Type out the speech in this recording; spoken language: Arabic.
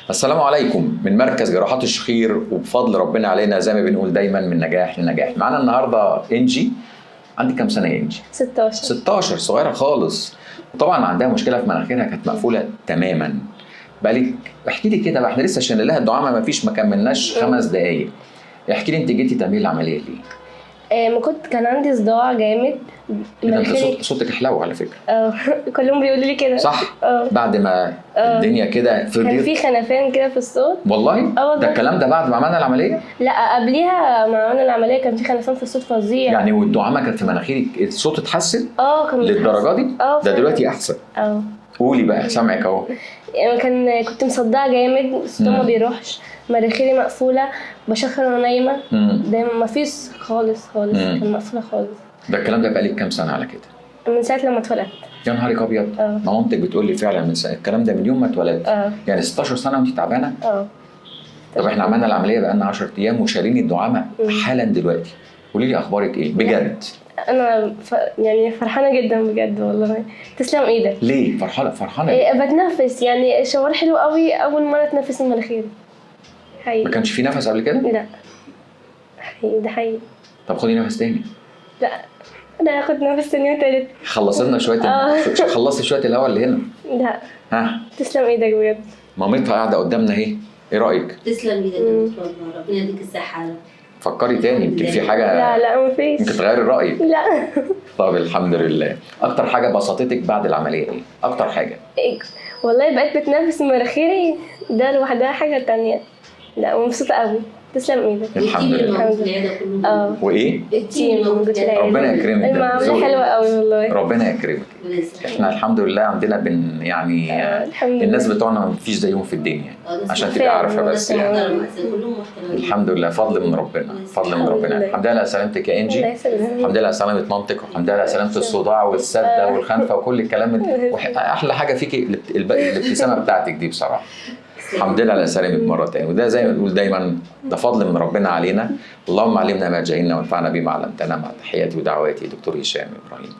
السلام عليكم من مركز جراحات الشخير، وبفضل ربنا علينا زي ما بنقول دايما من نجاح لنجاح. معانا النهارده انجي. عندك كام سنه يا انجي؟ 16. 16، صغيره خالص. وطبعا عندها مشكله في مناخيرها كانت مقفوله تماما. بقالك احكي لي كده بقى، احنا لسه شلنا لها الدعامه ما فيش، ما كملناش 5 دقائق. احكي لي انت جيتي تعملي العمليه ليه؟ ما كان عندي صداع جامد. انت صوتك حلو على فكره. كلهم بيقولوا لي كده. صح. بعد ما الدنيا كده كان في خنفان كده في الصوت. والله؟ ده الكلام ده بعد ما عملنا العمليه؟ لا، قبليها ما عملنا العمليه كان في خنفان في الصوت فظيع. يعني والدعامه كانت في مناخيرك الصوت اتحسن؟ كان للدرجه دي؟ ده دلوقتي احسن. قولي بقى، سامعك اهو. يعني كنت مصدعه جامد، الصوت ما بيروحش، مناخيري مقفوله، بشخر وانا نايمه. دايما ما فيش خالص كان مقفوله خالص. ده الكلام ده بقالك كام سنه على كده؟ من ساعه لما اتولدت. يا نهارك ابيض. مامتك بتقول لي فعلا من سنة. الكلام ده من يوم ما اتولدت. يعني 16 سنه وانت تعبانه؟ طب احنا عملنا العمليه بقالنا 10 ايام وشارين الدعامه حالا دلوقتي. قولي لي اخبارك ايه بجد؟ انا يعني فرحانه جدا بجد والله. تسلم ايدك. ليه فرحانه؟ بتنفس، يعني شعور حلو قوي، اول مره اتنفس من مناخيري حقيقي. ما كانش في نفس قبل كده؟ لا حقيقي، ده حقيقي. طب خدي نفس تاني. لا، انا هاخد نفس تاني وتالت. خلصي لنا شويه خلصتي شويه الهواء اللي هنا. لا. ها، تسلم ايدك بجد. مامتها قاعده قدامنا اهي، ايه رايك؟ تسلم ايدك يا دكتور، ربنا يديك الصحه. فكري تاني، يمكن في حاجه. لا مفيش. يمكن تغيري الراي. لا. طب الحمد لله. اكتر حاجه بسطتك بعد العمليه ايه؟ اكتر حاجه؟ والله بقيت بتنفس من مناخيري، ده لوحدها حاجه تانية. لا، مبسوطه قوي. تسلم ايدك. الحمد لله. وايه؟ التيم موجود في العياده. ربنا يكرمك. المعامله حلوه قوي والله. ربنا يكرمك. احنا الحمد لله عندنا يعني الناس بتوعنا ما فيش زيهم في الدنيا، عشان تبقى عارفه بس يعني. الحمد لله، فضل من ربنا، فضل من ربنا. الحمد لله على سلامتك يا انجي. الحمد لله على سلامه مامتك، والحمد لله على سلامه الصداع والسده والخنفه وكل الكلام. احلى حاجه فيكي الابتسامه بتاعتك دي بصراحه. الحمد لله على سلامك مرة تانية. وده زي ما بنقول دايما، ده فضل من ربنا علينا. اللهم علمنا ما جهلنا وانفعنا بما علمتنا. مع تحياتي ودعواتي دكتور هشام إبراهيم.